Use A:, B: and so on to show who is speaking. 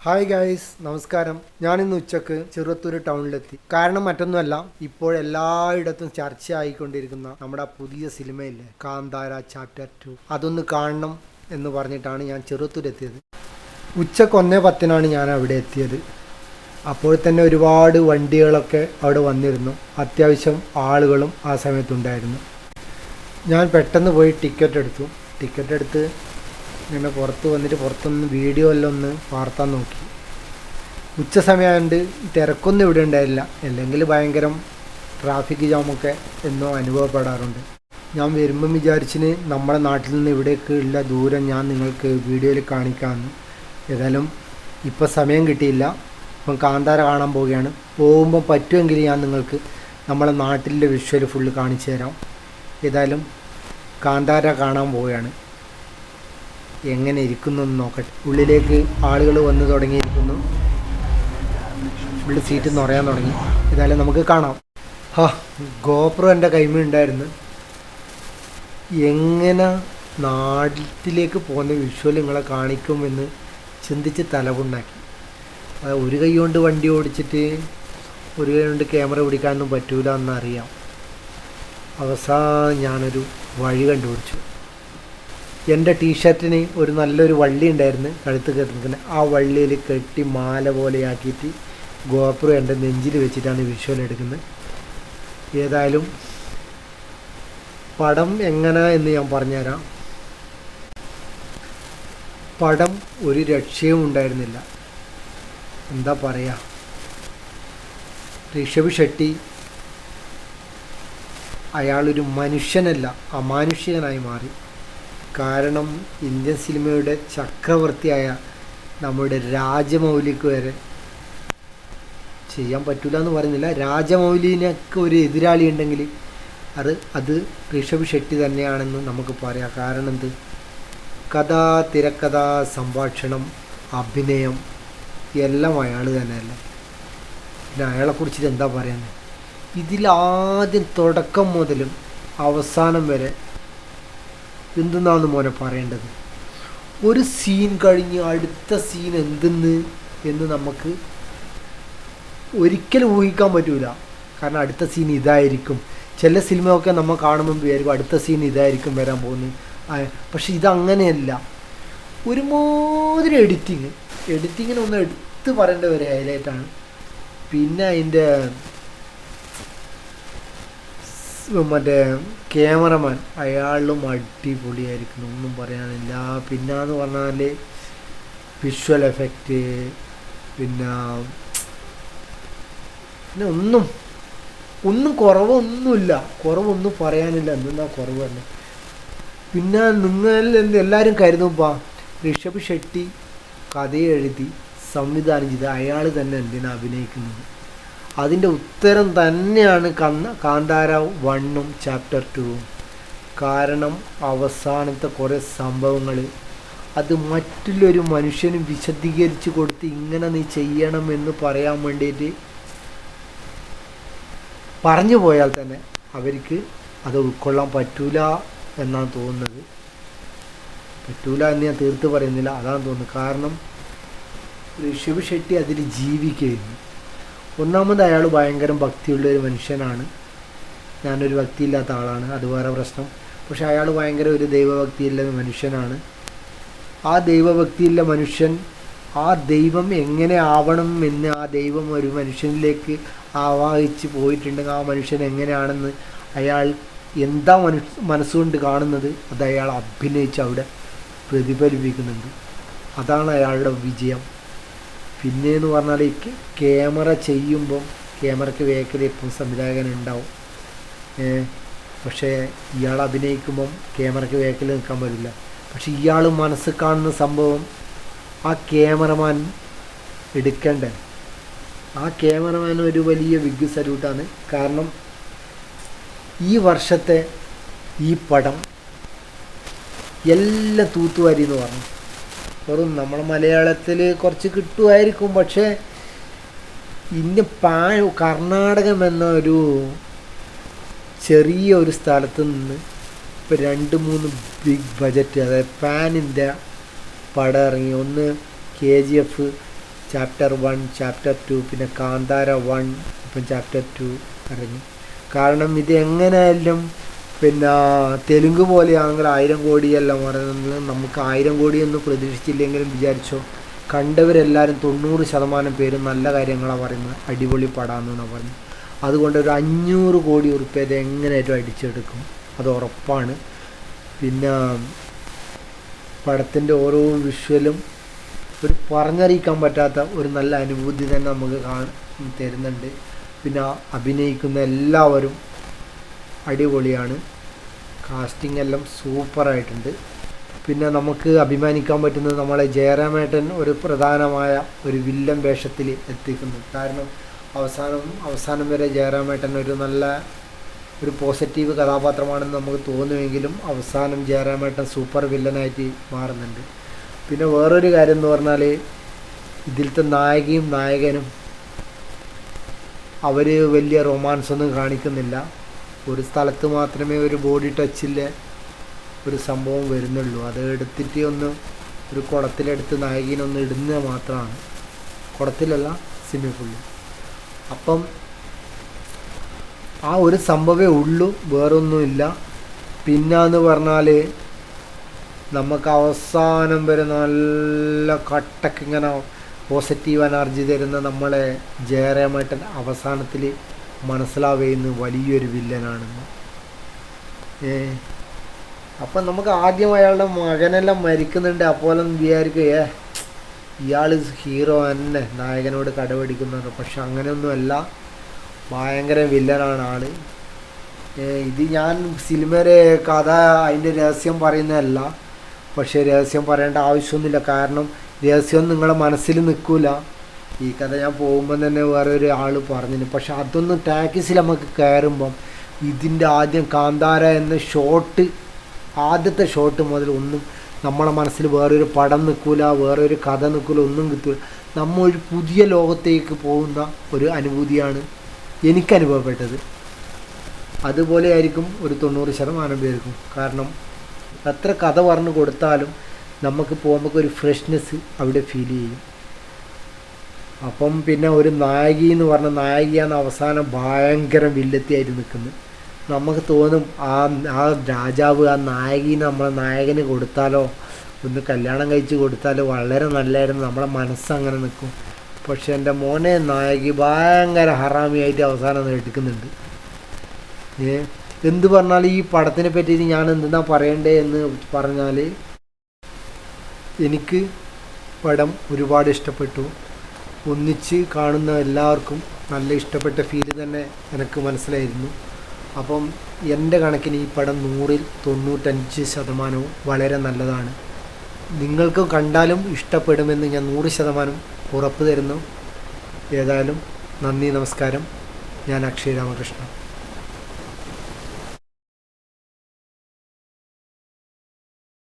A: Hi guys, നമസ്കാരം. ഞാനിന്ന് ഉച്ചക്ക് ചെറുവത്തൂർ ടൗണിലെത്തി. കാരണം മറ്റൊന്നുമല്ല, ഇപ്പോൾ എല്ലായിടത്തും ചർച്ചയായിക്കൊണ്ടിരിക്കുന്ന നമ്മുടെ പുതിയ സിനിമയില്ലേ, കാന്താര ചാപ്റ്റർ 2. അതൊന്ന് കാണണം എന്ന് പറഞ്ഞിട്ടാണ് ഞാൻ ചെറുവത്തൂരെത്തിയത്. ഉച്ചക്ക് 1:10 ഞാൻ അവിടെ എത്തിയത്. അപ്പോൾ തന്നെ ഒരുപാട് വണ്ടികളൊക്കെ അവിടെ വന്നിരുന്നു. അത്യാവശ്യം ആളുകളും ആ സമയത്തുണ്ടായിരുന്നു. ഞാൻ പെട്ടെന്ന് പോയി ടിക്കറ്റ് എടുത്ത് ഇങ്ങനെ പുറത്ത് വന്നിട്ട് പുറത്തൊന്ന് വീഡിയോ എല്ലാം ഒന്ന് വാർത്താൻ നോക്കി. ഉച്ച സമയമായതുകൊണ്ട് തിരക്കൊന്നും ഇവിടെ ഉണ്ടായില്ല, അല്ലെങ്കിൽ ഭയങ്കര ട്രാഫിക് ജാമൊക്കെ എന്നോ അനുഭവപ്പെടാറുണ്ട്. ഞാൻ വരുമ്പം വിചാരിച്ചിന് നമ്മുടെ നാട്ടിൽ നിന്ന് ഇവിടേക്ക് ഉള്ള ദൂരം ഞാൻ നിങ്ങൾക്ക് വീഡിയോയിൽ കാണിക്കാമെന്ന്. ഏതായാലും ഇപ്പം സമയം കിട്ടിയില്ല. ഇപ്പം കാന്താര കാണാൻ പോവുകയാണ്. പോകുമ്പം പറ്റുമെങ്കിൽ ഞാൻ നിങ്ങൾക്ക് നമ്മളെ നാട്ടിലെ വിഷ്വൽ ഫുള്ള് കാണിച്ചു തരാം. ഏതായാലും കാന്താര കാണാൻ പോവുകയാണ്. എങ്ങനെ ഇരിക്കുന്നു എന്ന് നോക്കട്ടെ. ഉള്ളിലേക്ക് ആളുകൾ വന്ന് തുടങ്ങിയിരിക്കുന്നു. ഫുള്ള് സീറ്റ് നിറയാൻ തുടങ്ങി. ഏതായാലും നമുക്ക് കാണാം. ഗോപ്രോ എൻ്റെ കൈമ ഉണ്ടായിരുന്നു. എങ്ങനെ നാട്ടിലേക്ക് പോകുന്ന വിഷ്വൽ നിങ്ങളെ കാണിക്കുമെന്ന് ചിന്തിച്ച് തലപുണ്ണാക്കി. അത് ഒരു കൈ കൊണ്ട് വണ്ടി ഓടിച്ചിട്ട് ഒരു കൈ കൊണ്ട് ക്യാമറ പിടിക്കാനൊന്നും പറ്റൂല എന്നറിയാം. അവസാനം ഞാനൊരു വഴി കണ്ടുപിടിച്ചു. എൻ്റെ ടീഷർട്ടിന് ഒരു നല്ലൊരു വള്ളി ഉണ്ടായിരുന്നു കഴുത്ത് കെട്ടുന്നത്. ആ വള്ളിയിൽ കെട്ടി മാല പോലെയാക്കിയിട്ട് ഗോപ്രോ എൻ്റെ നെഞ്ചിൽ വെച്ചിട്ടാണ് വിഷ്വൽ എടുക്കുന്നത്. ഏതായാലും പടം എങ്ങനെ എന്ന് ഞാൻ പറഞ്ഞുതരാം. പടം ഒരു രക്ഷയും ഉണ്ടായിരുന്നില്ല. എന്താ പറയുക, ഋഷഭ് ഷെട്ടി അയാളൊരു മനുഷ്യനല്ല, അമാനുഷികനായി മാറി. കാരണം ഇന്ത്യൻ സിനിമയുടെ ചക്രവർത്തിയായ നമ്മുടെ രാജമൗലിക്ക് വരെ ചെയ്യാൻ പറ്റില്ല എന്ന് പറയുന്നില്ല. രാജമൗലിനൊക്കെ ഒരു എതിരാളി ഉണ്ടെങ്കിൽ അത് ഋഷഭ് ഷെട്ടി തന്നെയാണെന്ന് നമുക്ക് പറയാം. കാരണം എന്ത്, കഥ, തിരക്കഥ, സംഭാഷണം, അഭിനയം എല്ലാം അയാൾ തന്നെയല്ലേ. പിന്നെ അയാളെക്കുറിച്ചിട്ട് എന്താ പറയുന്നത്, ഇതിലാദ്യം തുടക്കം മുതലും അവസാനം വരെ എന്തെന്നാണ് മോനെ പറയേണ്ടത്. ഒരു സീൻ കഴിഞ്ഞ് അടുത്ത സീൻ എന്ന് നമുക്ക് ഒരിക്കലും ഊഹിക്കാൻ പറ്റൂല. കാരണം അടുത്ത സീൻ ഇതായിരിക്കും. ചില സിനിമയൊക്കെ നമ്മൾ കാണുമ്പോൾ വിചാരിക്കും അടുത്ത സീൻ ഇതായിരിക്കും വരാൻ പോകുന്നത്. പക്ഷെ ഇതങ്ങനെയല്ല. ഒരുമാതിരി എഡിറ്റിങ്ങിന് ഒന്ന് എടുത്ത് പറയേണ്ട ഒരു ഹൈലൈറ്റാണ്. പിന്നെ അതിൻ്റെ മറ്റേ ക്യാമറമാൻ അയാളും അടിപൊളിയായിരിക്കുന്നു, ഒന്നും പറയാനില്ല. പിന്നെന്ന് പറഞ്ഞാൽ വിഷ്വൽ എഫക്റ്റ്, പിന്നെ ഒന്നും കുറവൊന്നും പറയാനില്ല. എന്തെന്നാ കുറവ് തന്നെ. പിന്നെ നിങ്ങൾ എല്ലാവരും കരുതുമ്പോൾ ഋഷഭ് ഷെട്ടി കഥ എഴുതി സംവിധാനം ചെയ്ത് അയാൾ തന്നെ എന്തിനാണ് അഭിനയിക്കുന്നത്? അതിൻ്റെ ഉത്തരം തന്നെയാണ് കാന്താര 1ഉം ചാപ്റ്റർ 2ഉം. കാരണം അവസാനത്തെ കുറേ സംഭവങ്ങൾ അത് മറ്റുള്ളൊരു മനുഷ്യനും വിശദീകരിച്ച് കൊടുത്ത് ഇങ്ങനെ നീ ചെയ്യണമെന്ന് പറയാൻ വേണ്ടിയിട്ട് പറഞ്ഞു പോയാൽ തന്നെ അവർക്ക് അത് ഉൾക്കൊള്ളാൻ പറ്റൂല എന്നാണ് തോന്നുന്നത്. പറ്റൂല എന്ന് ഞാൻ തീർത്ത് പറയുന്നില്ല, അതാണ് തോന്നുന്നത്. കാരണം ഋഷഭ് ഷെട്ടി അതിൽ ജീവിക്കുകയായിരുന്നു. ഒന്നാമത് അയാൾ ഭയങ്കര ഭക്തിയുള്ളൊരു മനുഷ്യനാണ്. ഞാനൊരു ഭക്തിയില്ലാത്ത ആളാണ്, അത് വേറെ പ്രശ്നം. പക്ഷെ അയാൾ ഭയങ്കര ഒരു ദൈവഭക്തിയുള്ള മനുഷ്യനാണ്. ആ ദൈവഭക്തിയുള്ള മനുഷ്യൻ ആ ദൈവം എങ്ങനെ ആവണം എന്ന് ആ ദൈവം ഒരു മനുഷ്യനിലേക്ക് ആവാഹിച്ച് പോയിട്ടുണ്ടെങ്കിൽ ആ മനുഷ്യൻ എങ്ങനെയാണെന്ന് അയാൾ എന്താ മനസ്സുകൊണ്ട് കാണുന്നത് അത് അയാൾ അഭിനയിച്ച് അവിടെ പ്രതിഫലിപ്പിക്കുന്നുണ്ട്. അതാണ് അയാളുടെ വിജയം. പിന്നെയെന്ന് പറഞ്ഞാൽ ഈ ക്യാമറ ചെയ്യുമ്പം ക്യാമറയ്ക്ക് വേക്കൽ എപ്പം സംവിധായകനുണ്ടാവും. പക്ഷേ ഇയാൾ അഭിനയിക്കുമ്പം ക്യാമറയ്ക്ക് വേക്കൽ നിൽക്കാൻ പറ്റില്ല. പക്ഷെ ഇയാൾ മനസ്സിൽ കാണുന്ന സംഭവം ആ ക്യാമറമാൻ എടുക്കണ്ടേ. ആ ക്യാമറമാൻ ഒരു വലിയ ബിഗ് സല്യൂട്ടാണ്. കാരണം ഈ വർഷത്തെ ഈ പടം എല്ലാം തൂത്തുവാരി എന്ന് പറഞ്ഞു. വെറും നമ്മളെ മലയാളത്തിൽ കുറച്ച് കിട്ടുമായിരിക്കും. പക്ഷേ കർണാടകം എന്ന ഒരു ചെറിയ ഒരു സ്ഥലത്ത് നിന്ന് ഇപ്പോൾ 2-3 ബിഗ് ബജറ്റ്, അതായത് പാൻ ഇന്ത്യ പടം ഇറങ്ങി. ഒന്ന് KGF, ചാപ്റ്റർ 1, ചാപ്റ്റർ 2, പിന്നെ കാന്താര 1, ഇപ്പം ചാപ്റ്റർ 2 ഇറങ്ങി. കാരണം ഇത് എങ്ങനെയായാലും പിന്നെ തെലുങ്ക് പോലെയാണെങ്കിൽ 1000 കോടിയെല്ലാം പറയുന്നത്, നമുക്ക് 1000 കോടിയൊന്നും പ്രതീക്ഷിച്ചില്ലെങ്കിലും വിചാരിച്ചോ, കണ്ടവരെല്ലാവരും 90% പേരും നല്ല കാര്യങ്ങളാണ് പറയുന്നത്, അടിപൊളി പടാമെന്നാണ് പറയുന്നത്. അതുകൊണ്ട് ഒരു 500 കോടി ഉറുപ്പ്യ ഇത് എങ്ങനെയായിട്ടും അടിച്ചെടുക്കും, അത് ഉറപ്പാണ്. പിന്നെ പടത്തിൻ്റെ ഓരോ വിഷ്വലും ഒരു പറഞ്ഞറിയിക്കാൻ പറ്റാത്ത ഒരു നല്ല അനുഭൂതി തന്നെ നമുക്ക് തരുന്നുണ്ട്. പിന്നെ അഭിനയിക്കുന്ന എല്ലാവരും അടിപൊളിയാണ്, കാസ്റ്റിംഗ് എല്ലാം സൂപ്പറായിട്ടുണ്ട്. പിന്നെ നമുക്ക് അഭിമാനിക്കാൻ പറ്റുന്നത് നമ്മളെ ജയറാമേട്ടൻ ഒരു പ്രധാനമായ ഒരു വില്ലൻ വേഷത്തിൽ എത്തിക്കുന്നു. കാരണം അവസാനം വരെ ജയറാമേട്ടൻ ഒരു നല്ല ഒരു പോസിറ്റീവ് കഥാപാത്രമാണെന്ന് നമുക്ക് തോന്നുമെങ്കിലും അവസാനം ജയറാമേട്ടൻ സൂപ്പർ വില്ലനായിട്ട് മാറുന്നുണ്ട്. പിന്നെ വേറൊരു കാര്യം എന്ന് പറഞ്ഞാൽ ഇതിലത്തെ നായികയും നായകനും അവർ വലിയ റൊമാൻസ് ഒന്നും കാണിക്കുന്നില്ല. ഒരു സ്ഥലത്ത് മാത്രമേ ഒരു ബോഡി ടച്ചിലെ ഒരു സംഭവം വരുന്നുള്ളൂ. അത് എടുത്തിട്ട് ഒന്ന് ഒരു കുളത്തിലെടുത്ത് നായകനൊന്ന് ഇടുന്നത് മാത്രമാണ്, കുളത്തിലല്ല സ്വിമ്മിംഗ് പൂളിൽ. അപ്പം ആ ഒരു സംഭവമേ ഉള്ളൂ, വേറൊന്നുമില്ല. പിന്നെന്ന് പറഞ്ഞാൽ നമുക്ക് അവസാനം വരെ നല്ല കട്ടക്ക് ഇങ്ങനെ പോസിറ്റീവ് എനർജി തരുന്ന നമ്മളെ ജയറാമേട്ടൻ അവസാനത്തിൽ മനസ്സിലാവുന്ന വലിയൊരു വില്ലനാണെന്ന്. അപ്പം നമുക്ക് ആദ്യം അയാളുടെ മകനെല്ലാം മരിക്കുന്നുണ്ട്, അപ്പോഴൊന്നും വിചാരിക്കും ഇയാൾ ഹീറോ തന്നെ നായകനോട് കടപിടിക്കുന്നുണ്ട്. പക്ഷെ അങ്ങനെയൊന്നുമല്ല, ഭയങ്കര വില്ലനാണ് ആൾ. ഇത് ഞാൻ സിനിമയുടെ കഥ അതിൻ്റെ രഹസ്യം പറയുന്നതല്ല, പക്ഷേ രഹസ്യം പറയേണ്ട ആവശ്യമൊന്നുമില്ല. കാരണം രഹസ്യം നിങ്ങളുടെ മനസ്സിൽ നിൽക്കില്ല. ഈ കഥ ഞാൻ പോകുമ്പോൾ തന്നെ വേറെ ഒരു ആൾ പറഞ്ഞിരുന്നു. പക്ഷെ അതൊന്നും ടാക്സിൽ നമുക്ക് കയറുമ്പം ഇതിൻ്റെ ആദ്യം കാന്താര എന്ന ആദ്യത്തെ ഷോട്ട് മുതൽ ഒന്നും നമ്മളെ മനസ്സിൽ വേറൊരു പടം നിൽക്കില്ല, വേറൊരു കഥ നിൽക്കില്ല, ഒന്നും കിട്ടില്ല. നമ്മൾ ഒരു പുതിയ ലോകത്തേക്ക് പോകുന്ന ഒരു അനുഭൂതിയാണ് എനിക്ക് അനുഭവപ്പെട്ടത്. അതുപോലെ ആയിരിക്കും ഒരു 90% പേർക്കും. കാരണം എത്ര കഥ പറഞ്ഞു കൊടുത്താലും നമുക്ക് പോകുമ്പോൾ ഒരു ഫ്രഷ്നെസ് അവിടെ ഫീൽ ചെയ്യും. അപ്പം പിന്നെ ഒരു നായിക എന്ന് പറഞ്ഞ നായികയാണ് അവസാനം ഭയങ്കര വില്ലത്തിയായിട്ട് നിൽക്കുന്നത്. നമുക്ക് തോന്നും ആ രാജാവ് ആ നായകീനെ നമ്മളെ നായകന് കൊടുത്താലോ, ഒന്ന് കല്യാണം കഴിച്ച് കൊടുത്താലോ വളരെ നല്ലതായിരുന്നു, നമ്മളെ മനസ്സങ്ങനെ നിൽക്കും. പക്ഷെ എൻ്റെ മോനെ നായകി ഭയങ്കര ഹറാമിയായിട്ട് അവസാനം എടുക്കുന്നുണ്ട്. എന്ത് പറഞ്ഞാൽ ഈ പടത്തിനെ പറ്റിയിട്ട് ഞാൻ എന്തെന്നാ പറയണ്ടേ എന്ന് പറഞ്ഞാൽ, എനിക്ക് പടം ഒരുപാട് ഇഷ്ടപ്പെട്ടു. ഒന്നിച്ച് കാണുന്ന എല്ലാവർക്കും നല്ല ഇഷ്ടപ്പെട്ട ഫീല് തന്നെ എനിക്ക് മനസ്സിലായിരുന്നു. അപ്പം എൻ്റെ കണക്കിന് ഈ പടം 100ൽ 95% വളരെ നല്ലതാണ്. നിങ്ങൾക്ക് കണ്ടാലും ഇഷ്ടപ്പെടുമെന്ന് ഞാൻ 100% ഉറപ്പ് തരുന്നു. ഏതായാലും നന്ദി, നമസ്കാരം. ഞാൻ അക്ഷയ് രാമകൃഷ്ണൻ.